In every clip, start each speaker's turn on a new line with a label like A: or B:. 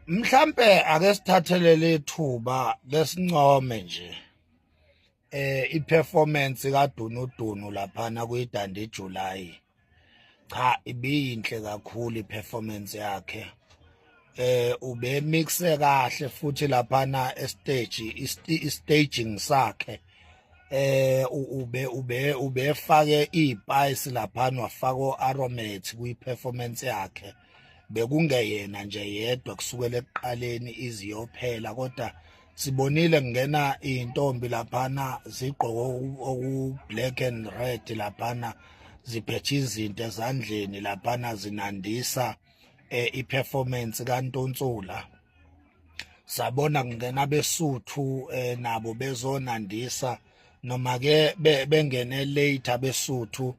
A: Mhlampe ake sithathelele ithuba lesincome nje iperformance kaDunudunu laphana kuyidande iJuly. Cha, ibiyinhle kakhulu iperformance yakhe. Ube mixe kahle futhi laphana staging sakhe. Ubefake izispice laphana wafaka o-aromates kwi-performance yakhe. Bekungeyena nje yedwa kusukela ekuqaleni iziyophela kodwa sibonile kungena intombi laphana zigqoke oku-black and red laphana ziphethe izinto ezandleni laphana zinandisa i-performance kaNtonsula. Sabona kungena besuthu nabo bezonandisa noma ke bengene later besuthu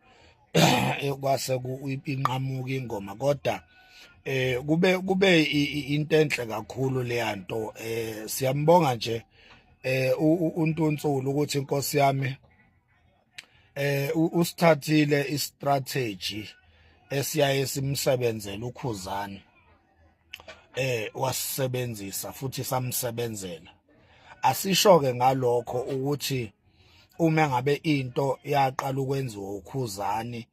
A: kwase inqamuka ingoma kodwa kube into enhle kakhulu leyanto siyambonga nje uNtonsulu ukuthi inkosi yami usithathile istrategy esiyaye simsebenzele uKhuzani wasisebenzisa futhi samsebenzela. Asisho ke ngalokho ukuthi uma ngabe into yaqala ukwenziwa uKhuzani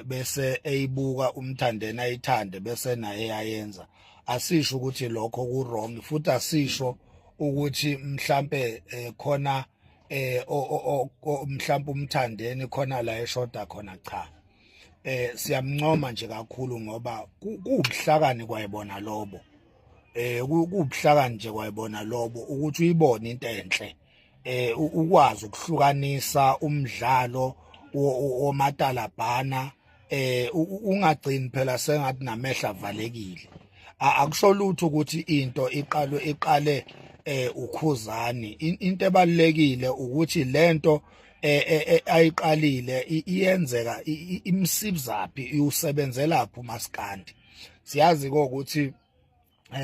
A: bese eyibuka uMthandeni ayithande bese naye yayenza, asisho ukuthi lokho ku wrong futhi asisho ukuthi mhlambe khona mhlambe uMthandeni khona la eshoda khona, cha. Siyamncoma nje kakhulu ngoba kuubuhlakani kwayibona lobo. Kuubuhlakani nje kwayibona lobo ukuthi uyibone into enhle. Ukwazi ukuhlukanisa umdlalo womatalabhana ungagcini phela sengathi namehla avalekile. Akusho lutho ukuthi into iqale uKhuzani. Into ebalekile ukuthi lento ayiqalile iyenzeka imsibizaphi usebenzelaphi uMaskandi. Siyazi ukuthi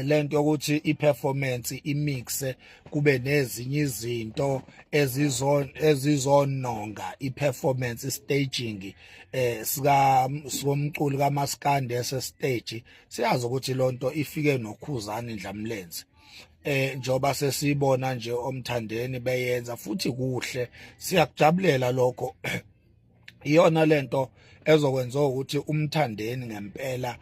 A: lento yokuthi iperformance imixe kube nezinye izinto ezizononga iperformance staging somculi kaMaskandi ese stage. Siyazi ukuthi lonto ifike noKhuzani Dlamlenze. Njoba sesibona nje oMthandeni beyenza futhi kuhle, siyakujabulela lokho. Iyona lento ezokwenza ukuthi uMthandeni ngempela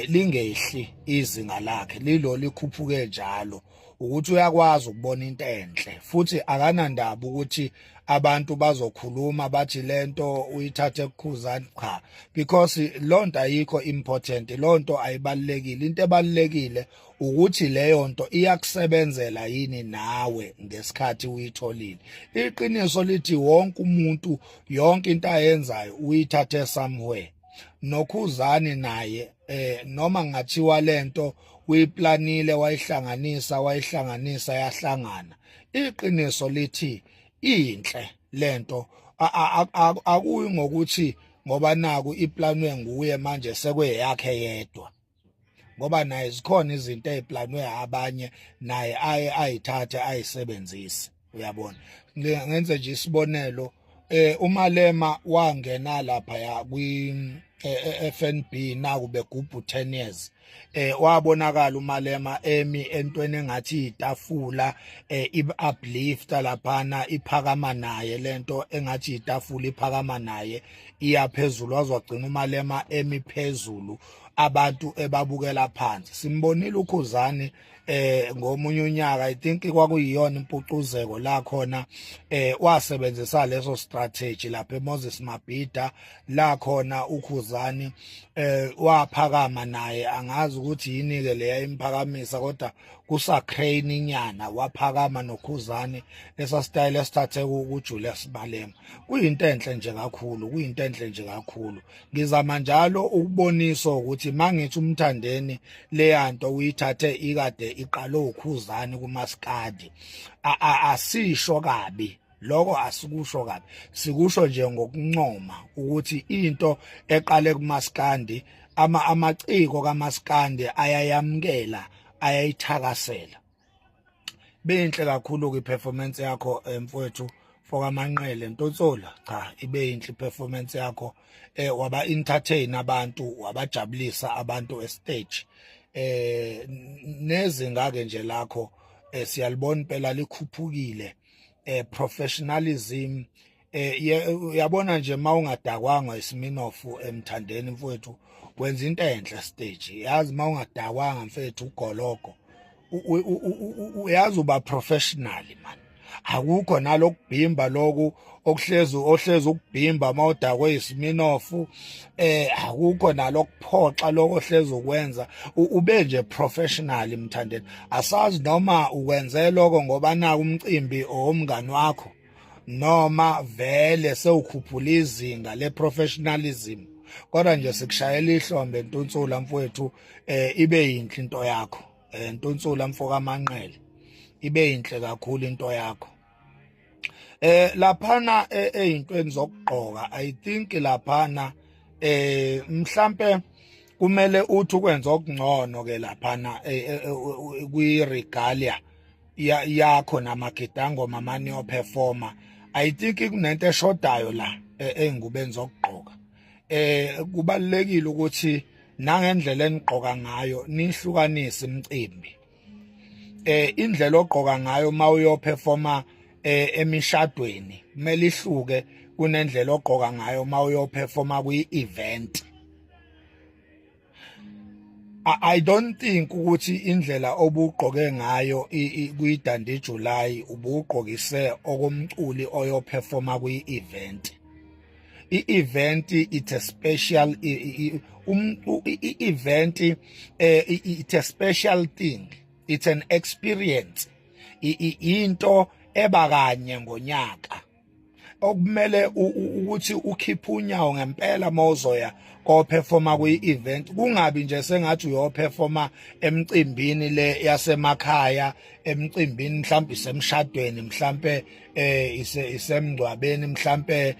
A: lingehli izinga lakhe lilo likhuphuke njalo, ukuthi uyakwazi ukubona into enhle futhi akanandaba ukuthi abantu bazokhuluma bathi lento uyithathe kuKhuzani, cha, because lonto ayikho important, lonto ayibalekile. Into ebalekile ukuthi leyo nto iyakusebenzela yini nawe ngesikhathi uyitholile. Iqiniso lithi wonke umuntu yonke into ayenzayo uyithathe somewhere. NoKhuzani naye noma ngathiwa lento uyiplanile wayihlanganisa yahlangana. Iqiniso lithi inhle lento, akuyi ngokuthi ngoba naku iplanwe nguye manje sekweyakhe yedwa, ngoba naye zikhona izinto eziplanwe abanye naye ayithathe ayisebenzise. Uyabona, ngenze nje isibonelo, uMalema wangena lapha ya kwi FNB naku begubhu 10 years. Wabonakala uMalema entweni engathi itafula uplifta laphana iphakama naye, lento engathi itafula iphakama naye iyaphezulu, wazogcina uMalema phezulu abantu ebabukela phansi. Simbonile uKhuzani ngomunye unyaka, I think kwakuyiyona impucuzeko la khona wasebenzisa leso strategy lapha eMoses Mabhida la khona uKhuzani waphakama naye. Angazi ukuthi yini ke leya imphakamisa kodwa kusacrane inyana waphakama noKhuzani lesa style esithathe kuJulius Malema. Kuyinto enhle nje kakhulu, kuyinto enhle nje kakhulu. Ngizama njalo ukubonisa ukuthi mangithi uMthandeni leyanto uyithathe ikade iqalo uKhuzani kuMaskandi, asisho kabi lokho, asikusho kabi, sikusho nje ngokuncoma ukuthi into eqale kuMaskandi amaciko kaMaskandi ayayamkela, ayayithakasela. Benhle kakhulu ke performance yakho mfowethu fokaManqele Ntonsula. Cha, ibe yinhle performance yakho, waba entertain abantu, wabajabulisa abantu estage. nezinga ke nje lakho siyalibona phela likhuphukile professionalism uyabona nje mawungadakwanga iSmirnoff emthandeni mfowethu wenza into enhle stage yazi mawungadakwanga mfethu ugologo uyazi uba professional man akukho nalokubhimba lokhu ohlezi ukubhimba mawudakwe iSmirnoff akukho nalokuphoxa lokho ohlezi ukwenza ube nje professional emthandeni asazi noma ukwenze lokho ngoba naku umcimbi omngani wakho noma vele sewukhuphula izinga leprofessionalism kodwa nje sikushayela ihlombe Ntunsula mfowethu ibe yinhle into yakho Ntunsula mfoka amanqele ibe yinhle kakhulu into yakho laphana ezintweni zokugqoka I think laphana mhlambe kumele uthi ukwenza okungcono ke laphana kwi regalia yakho namagidango mamani o performer I think kunento eshodayo la engubeni zokugqoka kubalekile ukuthi nangendlela enigqoka ngayo nihlukanise imicimbi indlela ogqoka ngayo mawuyo performer emishadweni kumele ihluke kunendlela ogqoka ngayo mawuyo performer kwi-event I don't think ukuthi indlela obugqoke ngayo kwiDandi July ubugqokise okomculi oyo performer kwi-event i-event it's a special i-event it's a special thing it's an experience into eba kanye ngonyaka okumele ukuthi ukhiphe unyawo ngempela mawuzoya ko performer kwi-event kungabi nje sengathi uyo performer emcimbini le yasemakhaya emcimbini mhlawumbe isemshadweni mhlawumbe isemngcwabeni mhlawumbe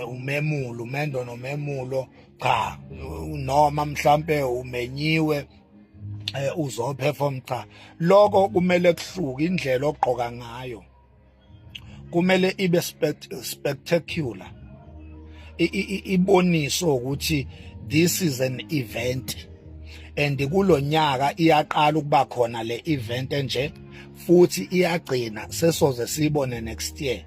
A: umemulo umendo nomemulo cha noma mhlawumbe umenyiwe uzo perform cha lokho kumele kuhluke indlela ogqoka ngayo kumele ibe spectacular iboniso ukuthi this is an event and kulonyaka iyaqala ukuba khona le event nje futhi iyagcina sesoze sibone next year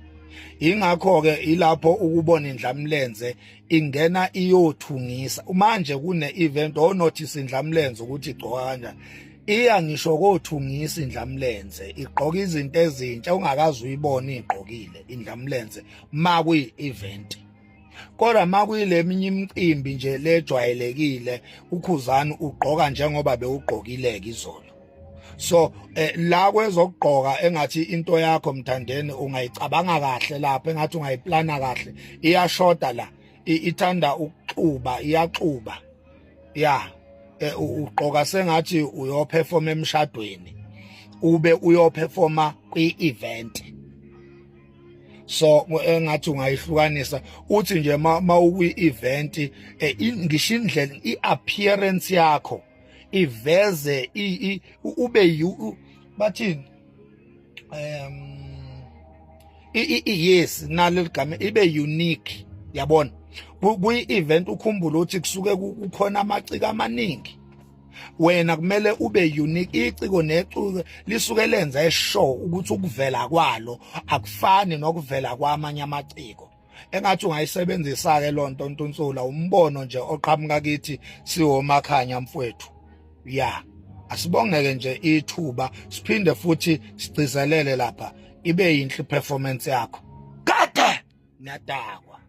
A: ingakho ke ilapho ukubona indlamlenze ingena iyothungisa manje kune event o notice indlamlenze ukuthi igcoka kanjani iya ngisho kothungisa indlamlenze igqoka izinto ezintsha ungakazi uyibona igqokile indlamlenze makuyi event kodwa makuyile eminye imicimbi nje lejwayelekile ukhuzani ugqoka njengoba bewugqokile ke izolo so la kwezokugqoka engathi into yakho mthandeni ungayicabanga kahle lapha engathi ungayiplana kahle iyashoda la ithanda ukuxuba iyaxuba ya ugqoka sengathi uyo perform emshadweni ube uyo performa kwi-event so engathi ungayihlukanisa uthi nje mawukwi-event ngisho indlela i-appearance yakho iveze ube bathini yes nalo ligama ibe unique yabona kwi-event ukhumbula ukuthi kusuke kukhona amaciko amaningi wena kumele ube unique iciko neciko lisuke lenza eshow ukuthi ukuvela kwalo akufani nokuvela kwamanye amaciko engathi ungayisebenzisa ke lonto Ntunsula umbono nje oqhamuka kithi siwomakhanya mfowethu ya asibongeke nje ithuba siphinde futhi sigcizelele lapha ibe yinhle performance yakho kade nadakwa